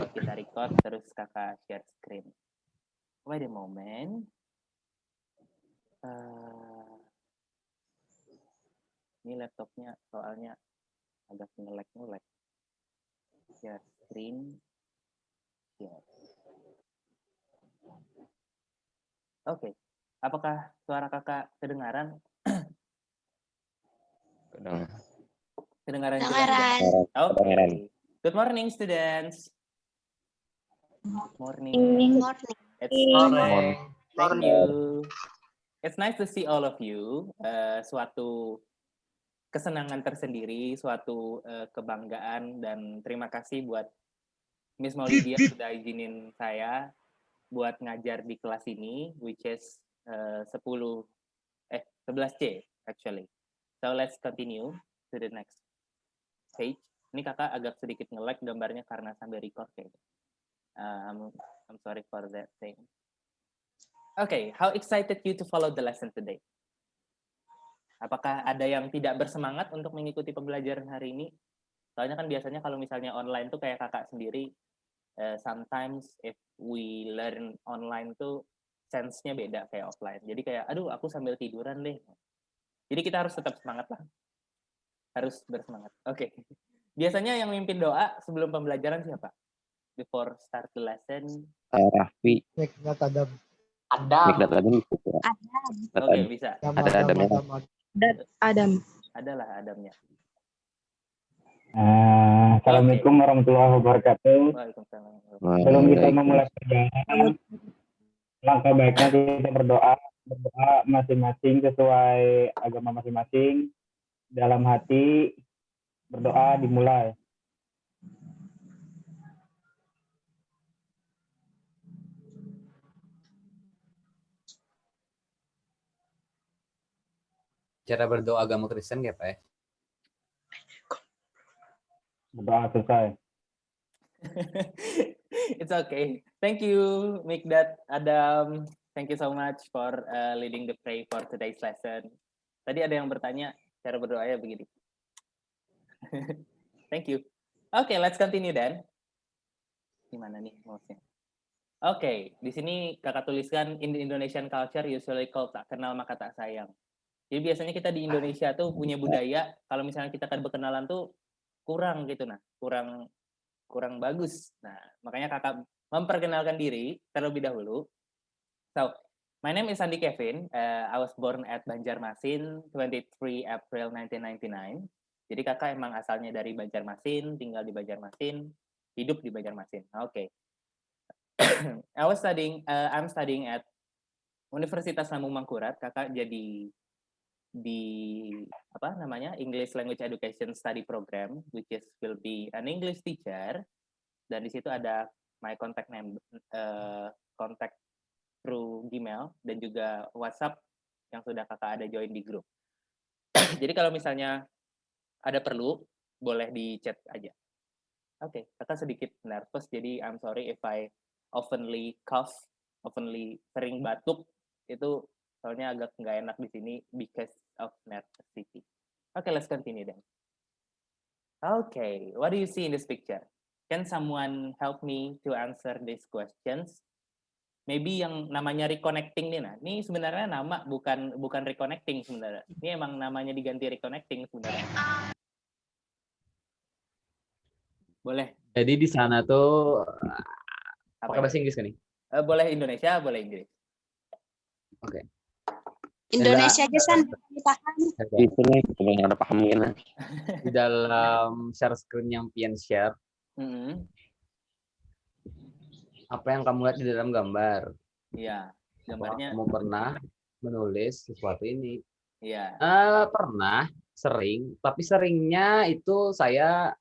kita record terus kakak share screen. Wait a moment. Ini laptopnya soalnya agak nge-lag. Share screen. Share. Oke. Apakah suara kakak kedengaran? Kedengaran jelas? Oke. Good morning, students. Morning. It's morning. Thank you. It's nice to see all of you. Suatu kesenangan tersendiri, suatu kebanggaan, dan terima kasih buat Miss Maulidia sudah izinin saya buat ngajar di kelas ini, which is 11C actually. So let's continue to the next page. Ini kakak agak sedikit nge-lag gambarnya karena sambil record kayak gitu. I'm sorry for that thing. Okay, how excited you to follow the lesson today? Apakah ada yang tidak bersemangat untuk mengikuti pembelajaran hari ini? Soalnya kan biasanya kalau misalnya online tuh kayak kakak sendiri, sometimes if we learn online tuh sense-nya beda kayak offline. Jadi kayak, aduh aku sambil tiduran deh. Jadi kita harus tetap semangat lah. Harus bersemangat. Oke. Biasanya yang mimpin doa sebelum pembelajaran siapa? Before start the lesson. Raffi. Adam. Oke, bisa. Ada Adam. Adam. Adalah Adamnya. Assalamualaikum warahmatullahi wabarakatuh. Waalaikumsalam. Sebelum kita memulai perjalanan, langkah baiknya kita berdoa masing-masing sesuai agama masing-masing. Dalam hati berdoa dimulai. Cara berdoa agama Kristen ya Pak ya? Berdoa selesai. It's okay. Thank you, Mikdad, Adam. Thank you so much for leading the pray for today's lesson. Tadi ada yang bertanya cara berdoanya begini. Thank you. Okay, let's continue then. Gimana nih mouse-nya? Oke, di sini kakak tuliskan in the Indonesian culture usually called tak kenal maka tak sayang. Jadi biasanya kita di Indonesia tuh punya budaya kalau misalnya kita kan berkenalan tuh kurang gitu kurang bagus. Nah, makanya kakak memperkenalkan diri terlebih dahulu. So, my name is Andi Kevin. I was born at Banjarmasin 23 April 1999. Jadi kakak emang asalnya dari Banjarmasin, tinggal di Banjarmasin, hidup di Banjarmasin. Oke. I'm studying at Universitas Lambung Mangkurat. Kakak jadi di English Language Education Study Program, which will be an English teacher. Dan di situ ada my contact through Gmail dan juga WhatsApp yang sudah kakak ada join di grup. Jadi kalau misalnya ada perlu boleh di chat aja. Oke, kakak sedikit nervous, jadi I'm sorry if I oftenly cough, sering batuk, itu soalnya agak nggak enak di sini because of nervosity. Okay, let's continue then. Okay, what do you see in this picture? Can someone help me to answer these questions? Maybe yang namanya reconnecting nih, nah, ini sebenarnya nama bukan reconnecting sebenarnya. Ini emang namanya diganti reconnecting sebenarnya. Boleh. Jadi di sana tuh pakai bahasa Inggris kan nih? Boleh Indonesia, boleh Inggris. Oke. Indonesia aja San, paham. Itu nih, ada paham gimana. Di dalam share screen yang pian share. Apa yang kamu lihat di dalam gambar? Iya, gambarnya. Kamu pernah menulis sesuatu ini? Iya. Pernah, sering, tapi seringnya itu saya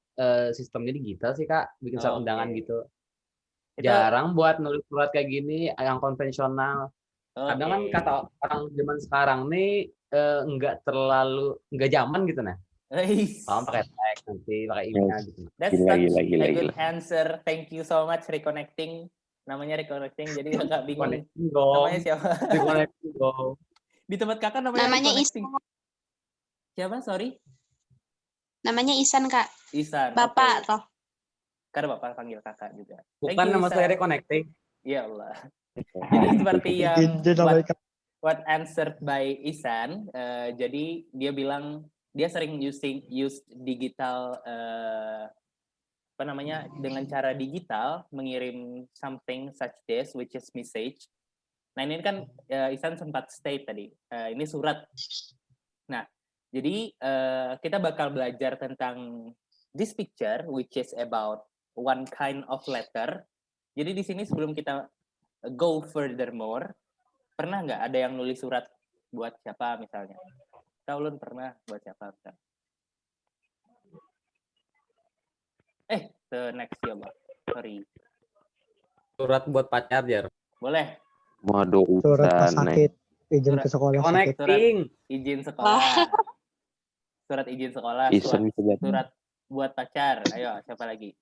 sistemnya digital sih Kak, bikin surat undangan gitu. Jarang buat nulis surat kayak gini yang konvensional. Kadang kan kata orang zaman sekarang nih nggak zaman gitu nah. Kamu pakai teks nanti pakai email gitu. That's such a good answer. Thank you so much reconnecting. Namanya reconnecting, jadi kakak bingung. Namanya siapa? Reconnecting dong. Di tempat kakak namanya Isan. Siapa? Sorry. Namanya Isan Kak. Isan. Bapak toh. Karena Bapak panggil kakak juga. Thank Bukan you, nama Isan. saya reconnecting. Ya Allah. Jadi seperti yang what answered by Isan, jadi dia bilang dia sering use digital apa namanya, dengan cara digital mengirim something such this which is message. Nah ini kan Isan sempat state tadi, ini surat. Nah jadi kita bakal belajar tentang this picture which is about one kind of letter. Jadi di sini sebelum kita go furthermore, pernah nggak ada yang nulis surat buat siapa misalnya? Kau Lun pernah buat siapa misalnya? The next ya, Pak. Sorry. Surat buat pacar, Jar. Boleh. Waduh, Surat pas udah sakit, izin Surat ke sekolah sakit. Connecting. Izin sekolah. Surat izin sekolah, surat buat pacar. Ayo, siapa lagi?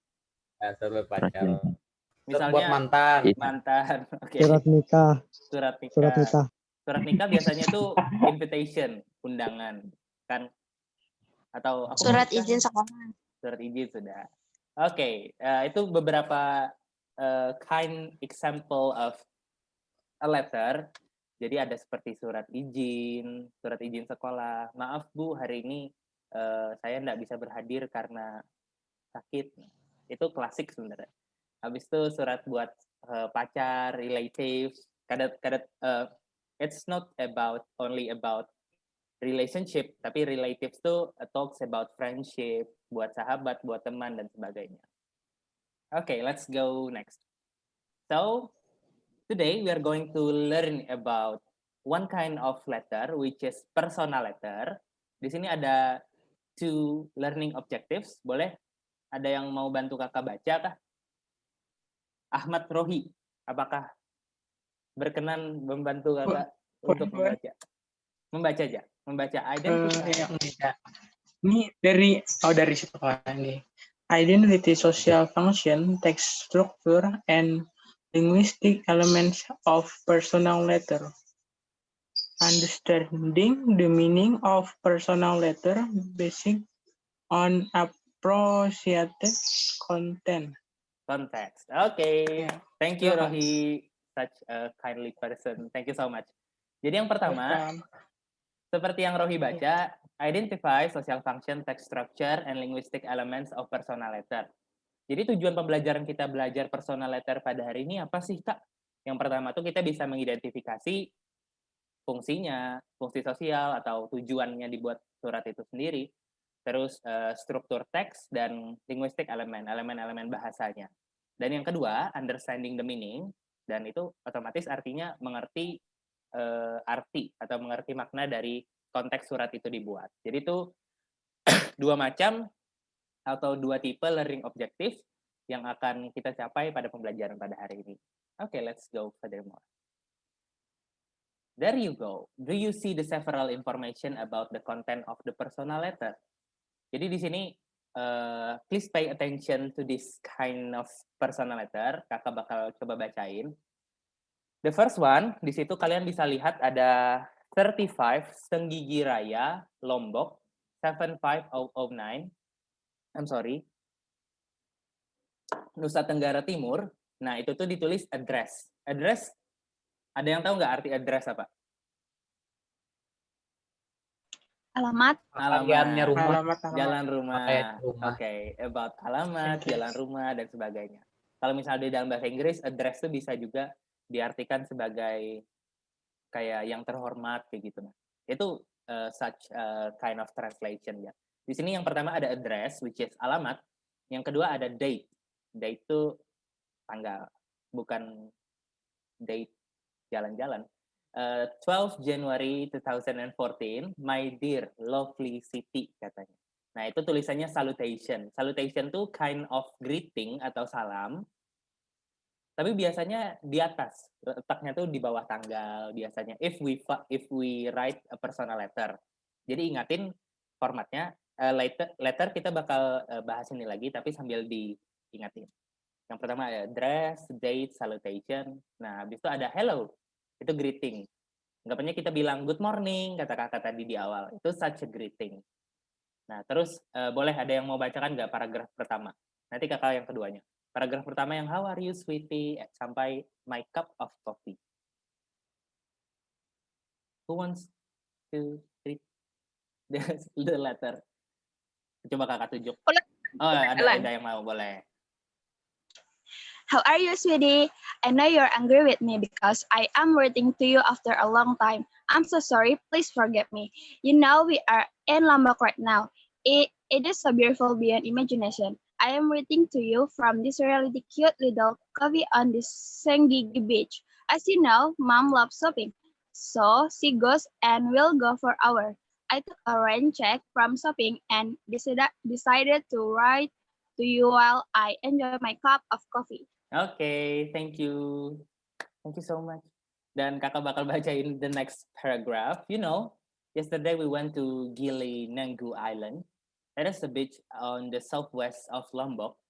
Surat pacar. Misalnya buat mantan. Mantan. Oke. Surat nikah. Surat nikah. Surat nikah. Surat nikah biasanya tuh invitation, undangan, kan? Atau aku Surat menikah. izin sekolah. Surat izin sudah. Oke, itu beberapa kind example of a letter. Jadi ada seperti surat izin sekolah. Maaf Bu, hari ini saya tidak bisa berhadir karena sakit. Itu klasik sebenarnya. Habis itu surat buat pacar, relatives. It's not only about relationship, tapi relatives tuh talks about friendship, buat sahabat, buat teman, dan sebagainya. Okay, let's go next. So, today we are going to learn about one kind of letter, which is personal letter. Di sini ada 2 learning objectives. Boleh? Ada yang mau bantu kakak baca kah? Ahmad Rohi, apakah berkenan membantu kakak untuk membaca? Membaca aja. Membaca identity. Ini dari situ nih. Identity, social function, text structure, and linguistic elements of personal letter. Understanding the meaning of personal letter based on appreciated content. Context. Okay. Thank you, Yeah. Rohi. Such a kindly person. Thank you so much. Jadi yang pertama, seperti yang Rohi baca, identify social function, text structure, and linguistic elements of personal letter. Jadi tujuan pembelajaran kita belajar personal letter pada hari ini apa sih, Kak? Yang pertama tuh kita bisa mengidentifikasi fungsinya, fungsi sosial atau tujuannya dibuat surat itu sendiri. Terus struktur teks dan linguistic elemen-elemen bahasanya. Dan yang kedua, understanding the meaning, dan itu otomatis artinya mengerti arti atau mengerti makna dari konteks surat itu dibuat. Jadi itu 2 macam atau 2 tipe learning objective yang akan kita capai pada pembelajaran pada hari ini. Okay, let's go furthermore. There you go. Do you see the several information about the content of the personal letter? Jadi di sini please pay attention to this kind of personal letter. Kakak bakal coba bacain. The first one, di situ kalian bisa lihat ada 35 Senggigi Raya, Lombok, 75009. I'm sorry. Nusa Tenggara Timur. Nah, itu tuh ditulis address. Address, ada yang tahu nggak arti address apa? Alamat. Alamatnya rumah. Jalan rumah. Rumah. Oke, about alamat, jalan rumah, dan sebagainya. Kalau misalnya di dalam bahasa Inggris, address itu bisa juga diartikan sebagai kayak yang terhormat kayak gitu. Itu such kind of translation ya. Di sini yang pertama ada address, which is alamat. Yang kedua ada date. Date itu tanggal, bukan date jalan-jalan. 12 January 2014, my dear lovely city katanya. Nah itu tulisannya salutation. Salutation tuh kind of greeting atau salam. Tapi biasanya di atas, letaknya tuh di bawah tanggal biasanya. If we write a personal letter. Jadi ingatin formatnya. Letter kita bakal bahas ini lagi, tapi sambil diingatin. Yang pertama ada address, date, salutation. Nah, habis itu ada hello. Itu greeting. Anggapannya kita bilang good morning, kata kakak tadi di awal. Itu such a greeting. Nah, terus boleh ada yang mau bacakan nggak paragraf pertama? Nanti kakak yang keduanya. Paragraf pertama yang how are you sweetie sampai my cup of coffee. Who wants to read the letter? Coba kakak tunjuk. Boleh. Oh, Ellen. ada yang mau, boleh. How are you, sweetie? I know you're angry with me because I am waiting to you after a long time. I'm so sorry. Please forgive me. You know we are in Lombok right now. It is so beautiful beyond imagination. I am waiting to you from this really cute little coffee on this Sengigi beach. As you know, Mom loves shopping. So she goes and we'll go for hours. I took a rain check from shopping and decided to write to you while I enjoy my cup of coffee. Oke, thank you. Thank you so much. Dan kakak bakal bacain the next paragraph. You know, yesterday we went to Gili Nanggu Island. That is a beach on the southwest of Lombok.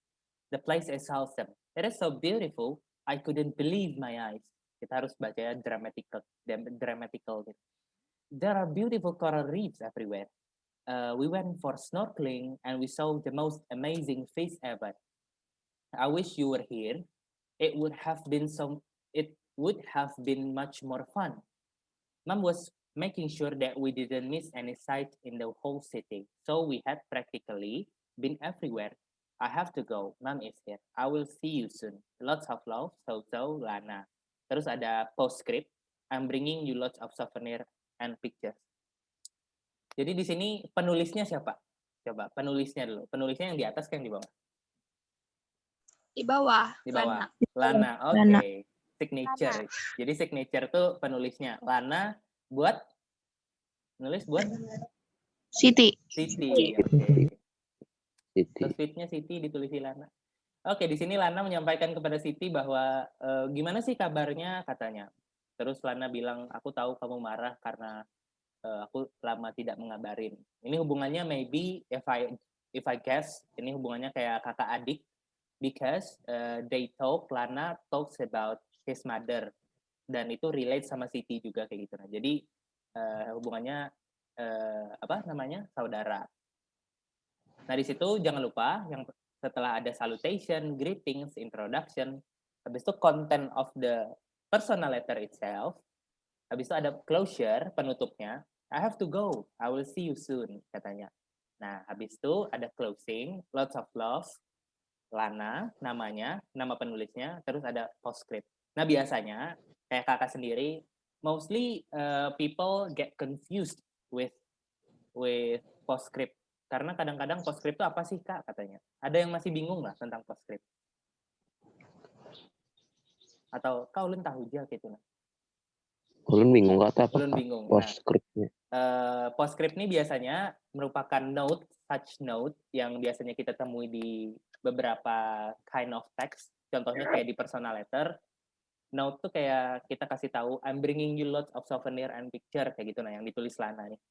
The place is awesome. It is so beautiful. I couldn't believe my eyes. Kita harus baca ya dramatical gitu. There are beautiful coral reefs everywhere. We went for snorkeling and we saw the most amazing fish ever. I wish you were here. It would have been much more fun. Mom was making sure that we didn't miss any sight in the whole city. So we had practically been everywhere. I have to go. Mom is here. I will see you soon. Lots of love, So Lana. Terus ada postscript. I'm bringing you lots of souvenir and pictures. Jadi di sini penulisnya siapa? Coba penulisnya dulu. Penulisnya yang di atas kan di bawah? Di bawah. Di bawah. Lana. Lana, oke. Lana. Signature. Jadi signature tuh penulisnya. Lana buat nulis buat Siti. Siti. Oke. Siti. So tweetnya Siti ditulis Lana. Oke, di sini Lana menyampaikan kepada Siti bahwa gimana sih kabarnya katanya. Terus Lana bilang, aku tahu kamu marah karena aku lama tidak mengabarin. Ini hubungannya maybe if I guess ini hubungannya kayak kakak adik because they talk, Lana talks about his mother dan itu relate sama Siti juga kayak gitu. Nah, jadi hubungannya saudara. Nah, di situ jangan lupa yang setelah ada salutation, greetings, introduction, habis itu content of the personal letter itself, habis itu ada closure, penutupnya, I have to go, I will see you soon, katanya. Nah, habis itu ada closing, lots of love, Lana, namanya, nama penulisnya, terus ada postscript. Nah, biasanya, kayak kakak sendiri, mostly people get confused with postscript. Karena kadang-kadang postscript itu apa sih, Kak, katanya. Ada yang masih bingung nggak tentang postscript? Atau kau ulun tahu aja gitu nah. Ulun bingung kata apa? Ulun bingung. Postscriptnya. Postscript ini biasanya merupakan such note yang biasanya kita temui di beberapa kind of text. Contohnya kayak di personal letter. Note tuh kayak kita kasih tahu I'm bringing you lots of souvenir and picture kayak gitu nah yang ditulis Lana nih.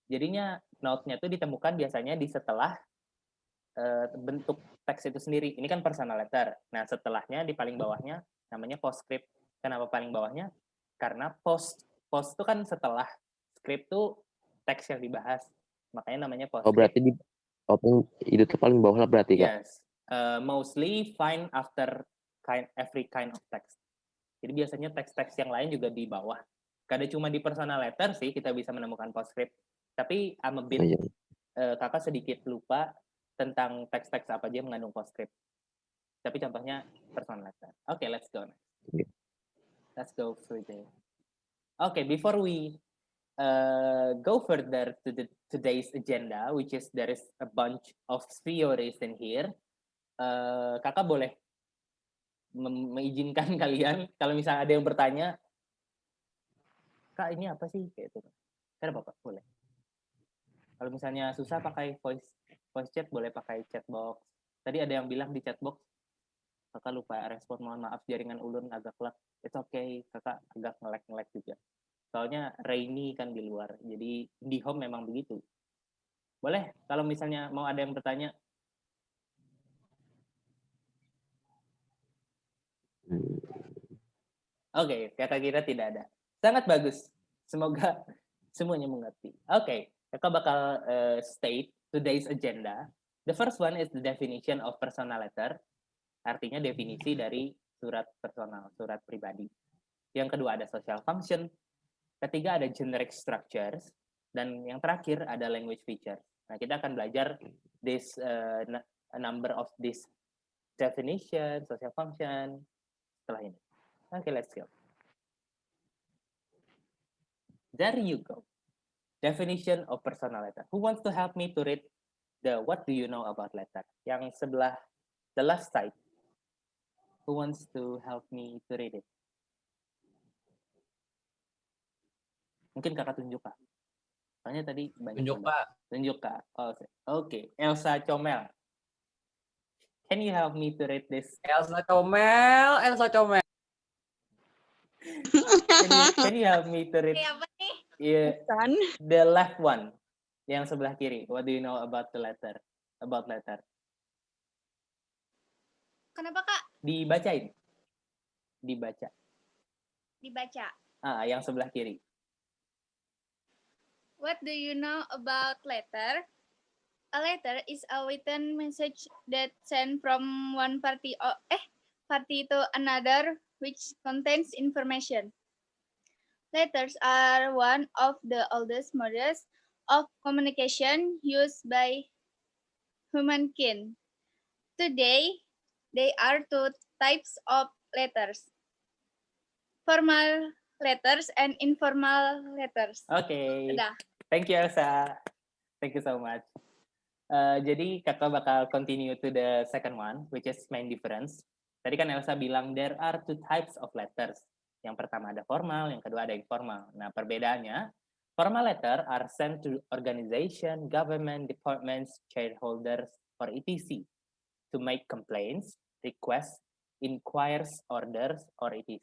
Jadinya note-nya tuh ditemukan biasanya di setelah bentuk teks itu sendiri. Ini kan personal letter. Nah, setelahnya di paling bawahnya namanya postscript. Kenapa paling bawahnya? Karena post itu kan setelah script tuh teks yang dibahas. Makanya namanya postscript. Oh, berarti itu tuh paling bawah lah berarti, Kak? Yes. Mostly find after every kind of text. Jadi biasanya teks-teks yang lain juga di bawah. Kadang cuma di personal letter sih kita bisa menemukan postscript. Tapi I'm a bit, kakak sedikit lupa tentang teks-teks apa aja yang mengandung postscript. Tapi contohnya personal letter. Okay, let's go next. Let's go further. Okay, before we go further to today's agenda, which is there is a bunch of theories in here, kakak boleh mengizinkan kalian kalau misalnya ada yang bertanya, Kak ini apa sih kayak itu? Kenapa Pak? Boleh. Kalau misalnya susah pakai voice chat, boleh pakai chatbox. Tadi ada yang bilang di chatbox, kakak lupa respon, mohon maaf jaringan ulun agak lag. It's okay, kakak agak nge-lag juga. Soalnya rainy kan di luar, jadi di home memang begitu. Boleh, kalau misalnya mau ada yang bertanya. Oke, kakak kira tidak ada. Sangat bagus. Semoga semuanya mengerti. Oke, kakak bakal state today's agenda. The first one is the definition of personal letter. Artinya definisi dari surat personal, surat pribadi. Yang kedua ada social function. Ketiga ada generic structures. Dan yang terakhir ada language feature. Nah, kita akan belajar this a number of this definition, social function setelah ini. Okay, let's go. There you go. Definition of personal letter. Who wants to help me to read the what do you know about letter? Yang sebelah the left side. Who wants to help me to read it? Mungkin kakak tunjuk kak. Soalnya tadi banyak. Tunjuk Pak. Tunjuk kak. Oh, okay. Elsa Comel. Can you help me to read this? Elsa Comel. Can you help me to read? Apa nih? Yeah, Kan? the left one. Yang sebelah kiri. What do you know about the letter? About letter. Kenapa Kak? Dibacain. Dibaca. Dibaca. Yang sebelah kiri. What do you know about letter? A letter is a written message that sent from one party to another which contains information. Letters are one of the oldest modes of communication used by humankind. Today, there are two types of letters: formal letters and informal letters. Okay. Sudah. Thank you, Elsa. Thank you so much. Jadi kakak bakal continue to the second one, which is main difference. Tadi kan Elsa bilang there are two types of letters. Yang pertama ada formal, yang kedua ada informal. Nah, perbedaannya, formal letter are sent to organization, government, departments, shareholders, or etc. to make complaints, requests, inquires, orders, or etc.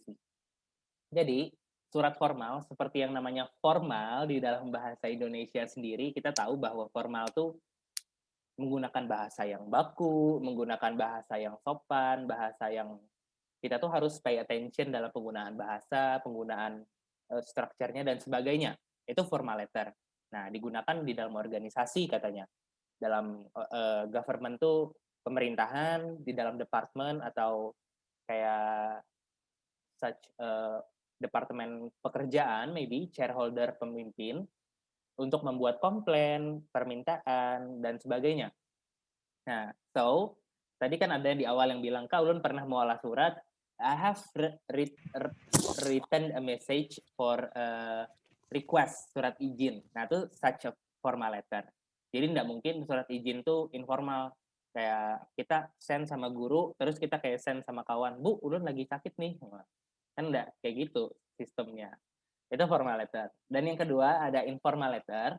Jadi, surat formal seperti yang namanya formal di dalam bahasa Indonesia sendiri, kita tahu bahwa formal tuh menggunakan bahasa yang baku, menggunakan bahasa yang sopan, bahasa yang kita tuh harus pay attention dalam penggunaan bahasa, penggunaan structure-nya dan sebagainya. Itu formal letter. Nah, digunakan di dalam organisasi katanya. Dalam government tuh pemerintahan, di dalam department atau kayak such departemen pekerjaan, maybe shareholder pemimpin, untuk membuat komplain, permintaan, dan sebagainya. Nah, so, tadi kan ada di awal yang bilang, Kak Ulun pernah mengolah surat, I have written a message for request, surat izin. Nah, itu such a formal letter. Jadi nggak mungkin surat izin tuh informal. Kayak kita send sama guru, terus kita kayak send sama kawan, Bu, Ulun lagi sakit nih. Kan enggak kayak gitu sistemnya. Itu formal letter. Dan yang kedua ada informal letter,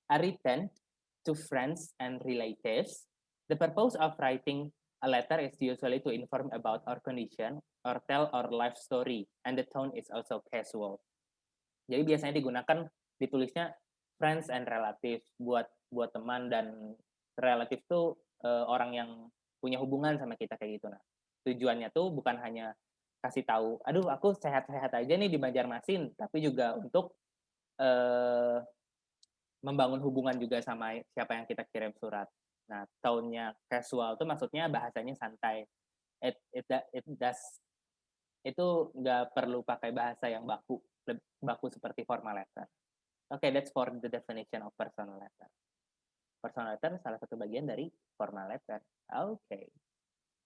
are written to friends and relatives. The purpose of writing a letter is usually to inform about our condition or tell our life story, and the tone is also casual. Jadi biasanya digunakan, ditulisnya friends and relatives, buat teman, dan relatif tuh orang yang punya hubungan sama kita kayak gitu. Nah, tujuannya tuh bukan hanya kasih tahu, aduh aku sehat-sehat aja nih di Banjarmasin, tapi juga untuk membangun hubungan juga sama siapa yang kita kirim surat. Nah, tone-nya casual tuh maksudnya bahasanya santai. Itu nggak perlu pakai bahasa yang baku seperti formal letter. Okay, that's for the definition of personal letter. Personal letter salah satu bagian dari formal letter. Okay.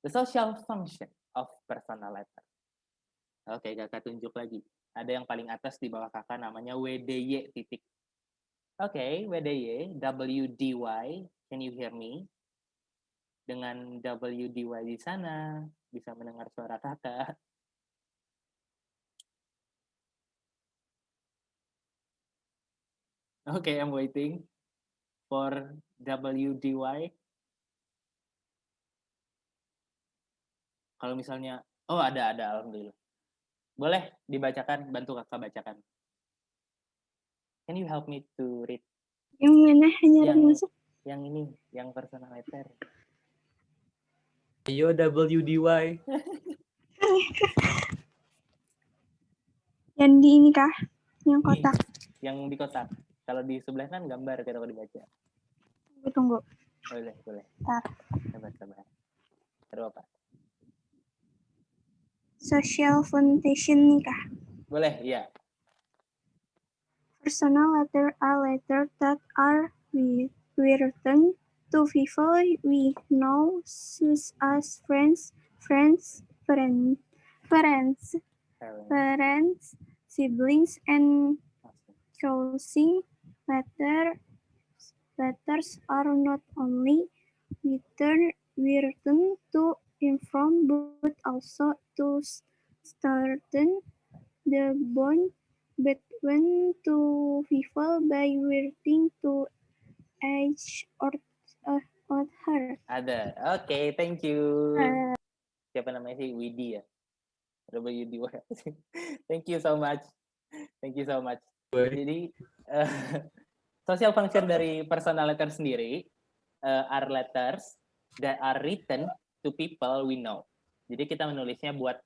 The social function of personal letter. Oke, kakak tunjuk lagi. Ada yang paling atas di bawah kakak namanya WDY titik. Oke, WDY, WDY, can you hear me? Dengan WDY di sana, bisa mendengar suara kakak. Oke, I'm waiting for WDY. Kalau misalnya, oh ada, alhamdulillah. Boleh dibacakan, bantu kakak bacakan. Can you help me to read? Yang mana hanya masuk? Yang ini, yang personal letter. Ayo WDY. Yang di ini kah? Yang kotak. Yang di kotak. Kalau di sebelah kan gambar kalau dibaca. Tunggu. Boleh. Bentar. Sabar. Terus apa? Social foundation nih kah? Boleh, iya. Personal letter are letters that are written to people we know, such as friends, parents, siblings, and cousins. Letters are not only written to inform, but also to strengthen the bond between two people by writing to each other. Ada. Oke, thank you. Siapa namanya sih? Widi ya? WD. Thank you so much. Jadi, social function dari personal letter sendiri are letters that are written to people we know. Jadi kita menulisnya buat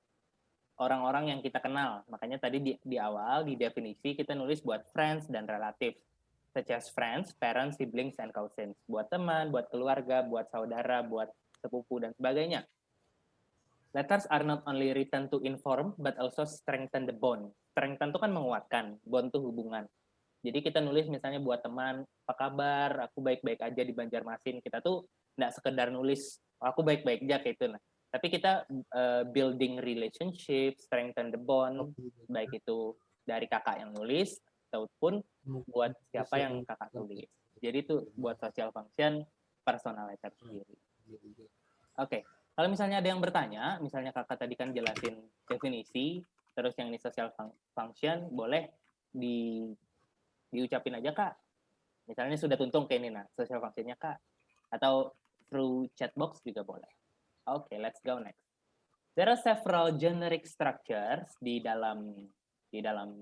orang-orang yang kita kenal. Makanya tadi di awal, di definisi, kita nulis buat friends dan relatives. Such as friends, parents, siblings, and cousins. Buat teman, buat keluarga, buat saudara, buat sepupu, dan sebagainya. Letters are not only written to inform, but also strengthen the bond. Strengthen itu kan menguatkan, bond itu hubungan. Jadi kita nulis misalnya buat teman, apa kabar, aku baik-baik aja di Banjarmasin. Kita tuh nggak sekedar nulis, aku baik-baik aja kayak itu. Tapi kita building relationship, strengthen the bond, baik itu dari kakak yang nulis, ataupun buat siapa yang kakak tulis. Jadi itu buat social function, personal letter sendiri. Oke. Kalau misalnya ada yang bertanya, misalnya kakak tadi kan jelasin definisi, terus yang ini social function, boleh diucapin aja kak. Misalnya sudah tuntung kayak ini, nah social functionnya kak. Atau through chat box juga boleh. Oke, let's go next. There are several generic structures di dalam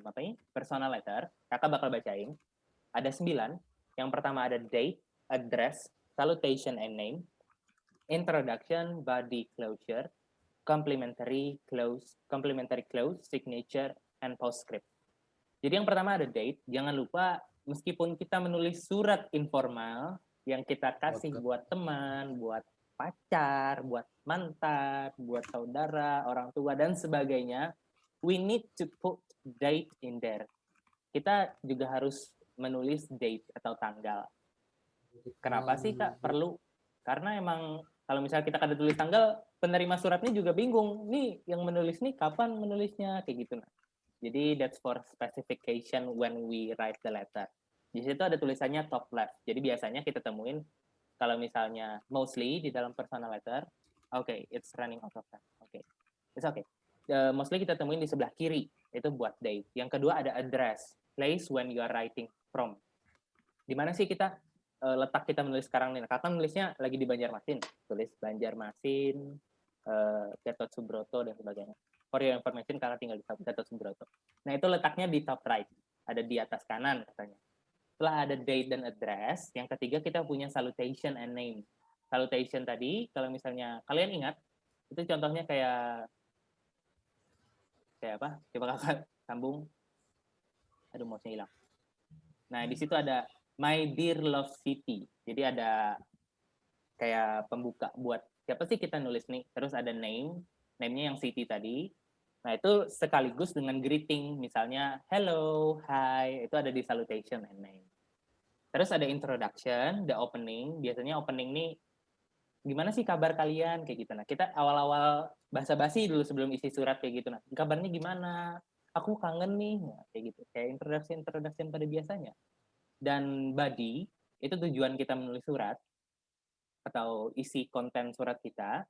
apa ini? Personal letter. Kakak bakal bacain. Ada 9. Yang pertama ada date, address, salutation and name, introduction, body closure, complementary clause, signature, and postscript. Jadi yang pertama ada date. Jangan lupa meskipun kita menulis surat informal yang kita kasih buat teman, buat pacar, buat mantan, buat saudara, orang tua, dan sebagainya, we need to put date in there. Kita juga harus menulis date atau tanggal. Kenapa sih kak perlu? Karena emang kalau misalnya kita kada tulis tanggal, penerima suratnya juga bingung. Nih yang menulis nih kapan menulisnya kayak gitu. Nah. Jadi that's for specification when we write the letter. Di situ ada tulisannya top left. Jadi biasanya kita temuin kalau misalnya mostly di dalam personal letter, okay, it's running out of time. Okay, it's okay. Mostly kita temuin di sebelah kiri, itu buat date. Yang kedua ada address, place when you are writing from. Di mana sih kita letak kita menulis sekarang nih? Kakak nulisnya lagi di Banjarmasin, tulis Banjarmasin, Gatot Subroto dan sebagainya. For your information, kakak tinggal di Gatot Subroto. Nah itu letaknya di top right, ada di atas kanan katanya. Setelah ada date dan address, yang ketiga kita punya salutation and name. Salutation tadi, kalau misalnya kalian ingat, itu contohnya kayak apa? Coba kakak sambung. Aduh, mouse-nya hilang. Nah di situ ada My Dear Love City. Jadi ada kayak pembuka buat siapa sih kita nulis nih. Terus ada name-nya yang city tadi. Nah itu sekaligus dengan greeting. Misalnya hello, hi. Itu ada di salutation and name. Terus ada introduction, the opening. Biasanya opening nih gimana sih kabar kalian kayak gitu. Nah kita awal-awal basa-basi dulu sebelum isi surat kayak gitu. Nah kabarnya gimana? Aku kangen nih. Nah, kayak gitu. Kayak introduction pada biasanya. Dan body, itu tujuan kita menulis surat, atau isi konten surat kita,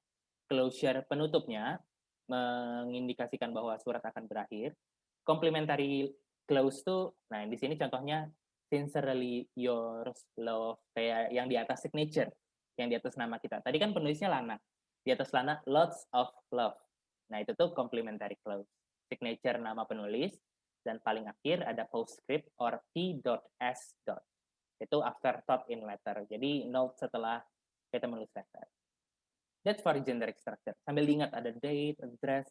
closure penutupnya, mengindikasikan bahwa surat akan berakhir. Complementary clause tuh, nah di sini contohnya, sincerely yours, love, kayak yang di atas signature, yang di atas nama kita. Tadi kan penulisnya Lana, di atas Lana, lots of love. Nah itu tuh complementary clause. Signature nama penulis, dan paling akhir ada postscript or P.S. Itu afterthought in letter. Jadi note setelah kita menulis letter. That's for generic structure. Sambil diingat ada date, address,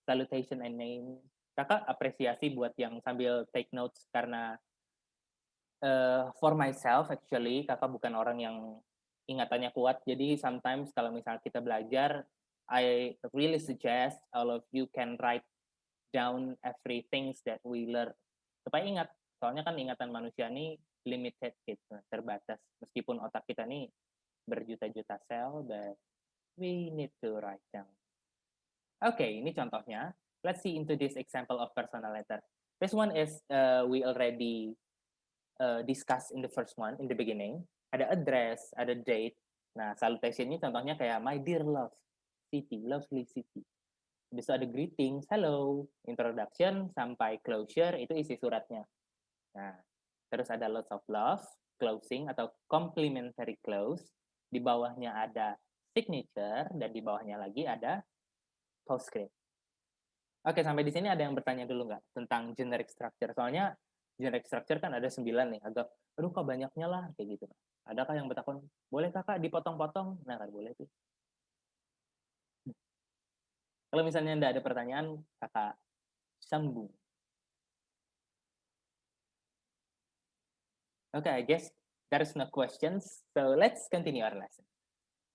salutation, and name. Kakak apresiasi buat yang sambil take notes karena for myself actually kakak bukan orang yang ingatannya kuat. Jadi sometimes kalau misalnya kita belajar, I really suggest all of you can write down everything that we learn. Supaya ingat, soalnya kan ingatan manusia ini limited gitu, terbatas. Meskipun otak kita nih berjuta-juta sel, but we need to write down. Oke, ini contohnya. Let's see into this example of personal letter. This one is we already discussed in the first one, in the beginning. Ada address, ada date. Nah, salutation-nya contohnya kayak my dear love, city, lovely city. Habis itu ada greetings, hello, introduction, sampai closure, itu isi suratnya. Nah, terus ada lots of love, closing atau complimentary close. Di bawahnya ada signature, dan di bawahnya lagi ada postscript. Oke, sampai di sini ada yang bertanya dulu nggak tentang generic structure? Soalnya generic structure kan ada 9 nih, agak, aduh kok banyaknya lah, kayak gitu. Adakah yang bertakon, boleh kakak dipotong-potong? Nah, kan boleh tuh. Kalau misalnya tidak ada pertanyaan, kakak sambung. Okay, I guess there is no questions, so let's continue our lesson.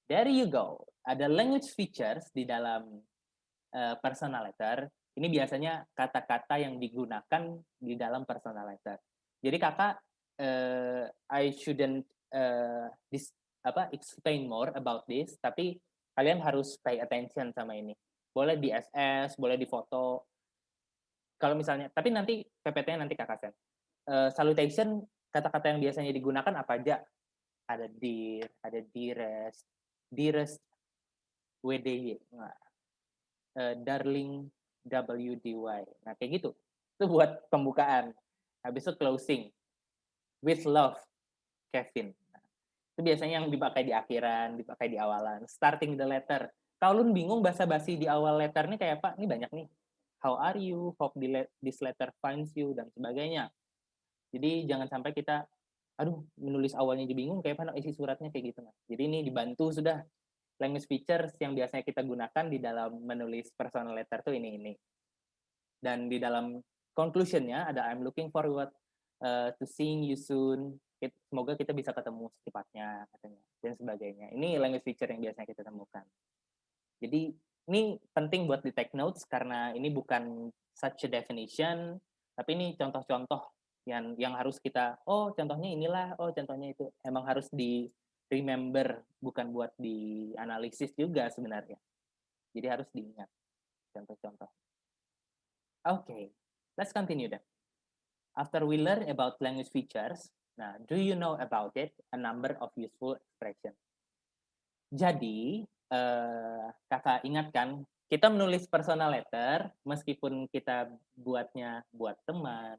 There you go. Ada language features di dalam personal letter. Ini biasanya kata-kata yang digunakan di dalam personal letter. Jadi kakak, I shouldn't explain more about this, tapi kalian harus pay attention sama ini. Boleh di SS, boleh di foto. Kalau misalnya, tapi nanti PPT-nya nanti kakak send. Salutation, kata-kata yang biasanya digunakan apa aja? Ada dear, ada dearest, dearest, WDY. Nah, darling, WDY. Nah, kayak gitu. Itu buat pembukaan. Habis itu closing. With love, Kevin. Nah, itu biasanya yang dipakai di akhiran, dipakai di awalan. Starting the letter. Kalau lu bingung basa-basi di awal letter nih kayak apa? Ini banyak nih. How are you? Hope this letter finds you, dan sebagainya. Jadi jangan sampai kita, aduh, menulis awalnya jadi bingung, kayak mana isi suratnya kayak gitu. Jadi ini dibantu sudah language features yang biasanya kita gunakan di dalam menulis personal letter tuh ini. Dan di dalam conclusion-nya ada I'm looking forward to seeing you soon. Semoga kita bisa ketemu secepatnya katanya dan sebagainya. Ini language feature yang biasanya kita temukan. Jadi ini penting buat di take notes karena ini bukan such a definition, tapi ini contoh-contoh yang harus kita, oh contohnya inilah, oh contohnya itu. Emang harus di remember, bukan buat di analisis juga sebenarnya. Jadi harus diingat contoh-contoh. Okay, let's continue then. After we learn about language features, now do you know about it? A number of useful expression. Jadi, kakak ingatkan, kita menulis personal letter, meskipun kita buatnya buat teman,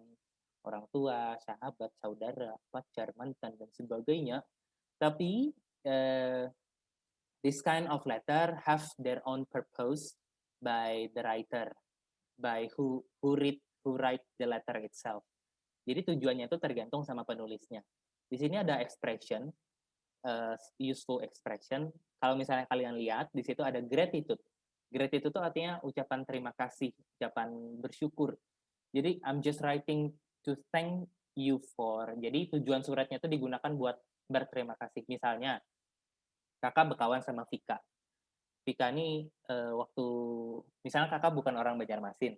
orang tua, sahabat, saudara, pacar, mantan, dan sebagainya, tapi this kind of letter have their own purpose by the writer, by who write the letter itself. Jadi tujuannya itu tergantung sama penulisnya. Di sini ada expression, useful expression. Kalau misalnya kalian lihat, di situ ada gratitude. Gratitude itu artinya ucapan terima kasih, ucapan bersyukur. Jadi I'm just writing to thank you for. Jadi tujuan suratnya itu digunakan buat berterima kasih. Misalnya, kakak berkawan sama Vika. Vika ini waktu, misalnya kakak bukan orang Banjarmasin.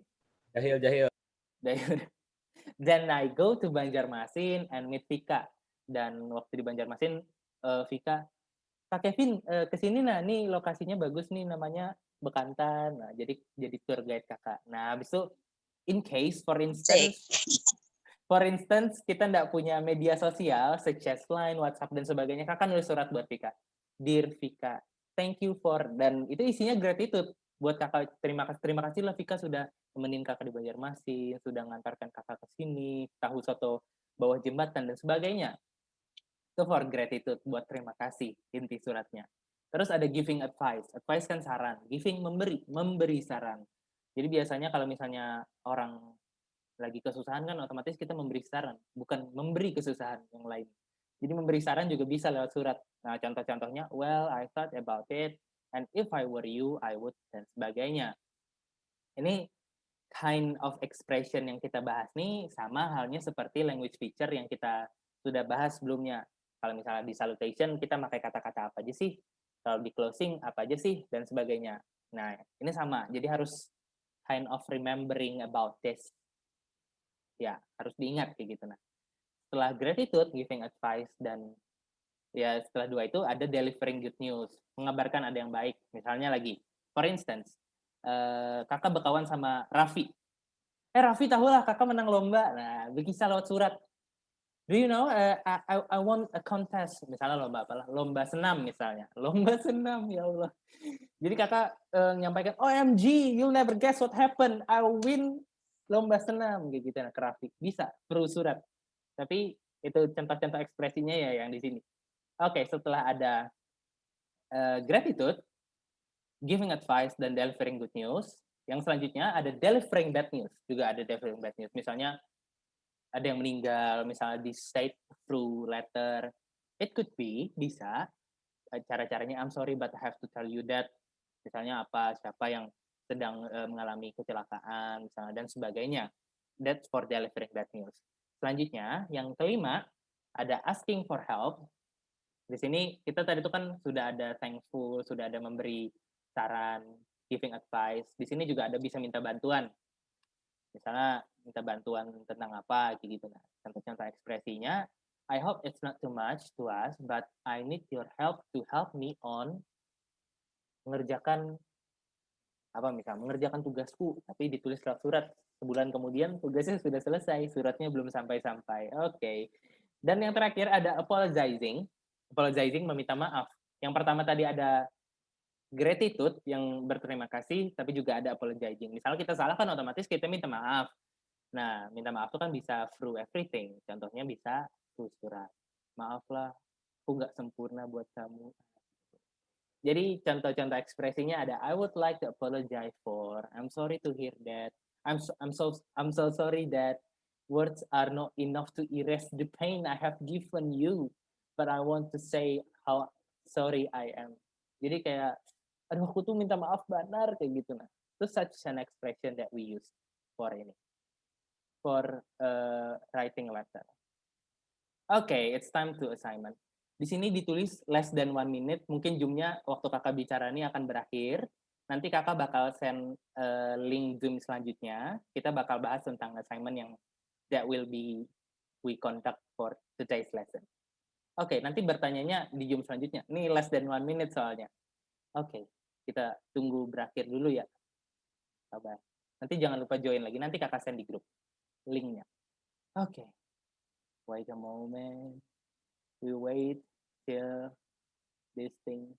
Jahil. Then I go to Banjarmasin and meet Vika. Dan waktu di Banjarmasin, Vika, Kak Kevin, kesini nah, nih lokasinya bagus nih, namanya Bekantan. Nah, jadi tour guide kakak. Nah, habis itu, in case, for instance, kita nggak punya media sosial, such as Line, WhatsApp, dan sebagainya, kakak nulis surat buat Vika. Dear Vika, thank you for, dan itu isinya gratitude buat kakak. Terima kasih lah Vika sudah nemenin kakak di Banjarmasin, sudah ngantarkan kakak ke sini, tahu soto bawah jembatan dan sebagainya. Itu for gratitude, buat terima kasih inti suratnya. Terus ada giving advice. Advice kan saran, giving memberi saran. Jadi biasanya kalau misalnya orang lagi kesusahan kan otomatis kita memberi saran, bukan memberi kesusahan yang lain. Jadi memberi saran juga bisa lewat surat. Nah, contoh-contohnya, well, I thought about it, and if I were you, I would, dan sebagainya. Ini kind of expression yang kita bahas nih sama halnya seperti language feature yang kita sudah bahas sebelumnya. Kalau misalnya di salutation kita pakai kata-kata apa aja sih? Kalau di closing apa aja sih? Dan sebagainya. Nah, ini sama. Jadi harus kind of remembering about this. Ya, harus diingat kayak gitu. Nah, setelah gratitude, giving advice, dan ya setelah dua itu ada delivering good news, mengabarkan ada yang baik. Misalnya lagi, for instance, kakak berkawan sama Raffi. Raffi tahu lah kakak menang lomba. Nah, berkisah lewat surat. Do you know, I won a contest. Misalnya lomba apalah, lomba senam misalnya. Lomba senam, ya Allah. Jadi kakak menyampaikan, OMG, you'll never guess what happened. I win lomba senam, gitu nah, ke Raffi. Bisa, perlu surat. Tapi itu contoh-contoh ekspresinya ya yang di sini. Oke, setelah ada gratitude, giving advice, dan delivering good news, yang selanjutnya ada delivering bad news. Juga ada delivering bad news. Misalnya ada yang meninggal, misalnya di state through letter. It could be, bisa. Cara-caranya, I'm sorry but I have to tell you that. Misalnya apa, siapa yang sedang mengalami kecelakaan, misalnya, dan sebagainya. That's for delivering bad news. Selanjutnya, yang kelima, ada asking for help. Di sini kita tadi itu kan sudah ada thankful, sudah ada memberi saran, giving advice. Di sini juga ada bisa minta bantuan. Misalnya minta bantuan tentang apa gitu. Nah, contoh-contoh ekspresinya, I hope it's not too much to ask, but I need your help to help me on mengerjakan apa misalnya mengerjakan tugasku, tapi ditulis lewat surat. Sebulan kemudian tugasnya sudah selesai, suratnya belum sampai-sampai. Oke. Dan yang terakhir ada apologizing. Apologizing meminta maaf. Yang pertama tadi ada gratitude yang berterima kasih, tapi juga ada apologizing. Misalnya kita salah kan otomatis kita minta maaf. Nah, minta maaf itu kan bisa through everything. Contohnya bisa through surat. Maaflah, aku nggak sempurna buat kamu. Jadi contoh-contoh ekspresinya ada I would like to apologize for. I'm sorry to hear that. I'm so sorry that words are not enough to erase the pain I have given you. But I want to say how sorry I am. Jadi kayak aduh aku tuh minta maaf benar kayak gitu nah. Itu such an expression that we use for ini. For writing a letter. Okay, it's time to assignment. Di sini ditulis less than 1 minute. Mungkin Zoom-nya waktu kakak bicara ini akan berakhir. Nanti kakak bakal send link Zoom selanjutnya. Kita bakal bahas tentang assignment yang that will be we conduct for today's lesson. Oke, nanti bertanyanya di Zoom selanjutnya. Ini less than 1 minute soalnya. Oke, kita tunggu berakhir dulu ya. Sabar. Nanti jangan lupa join lagi. Nanti kakak send di grup linknya. Oke. Wait a moment. We wait till this thing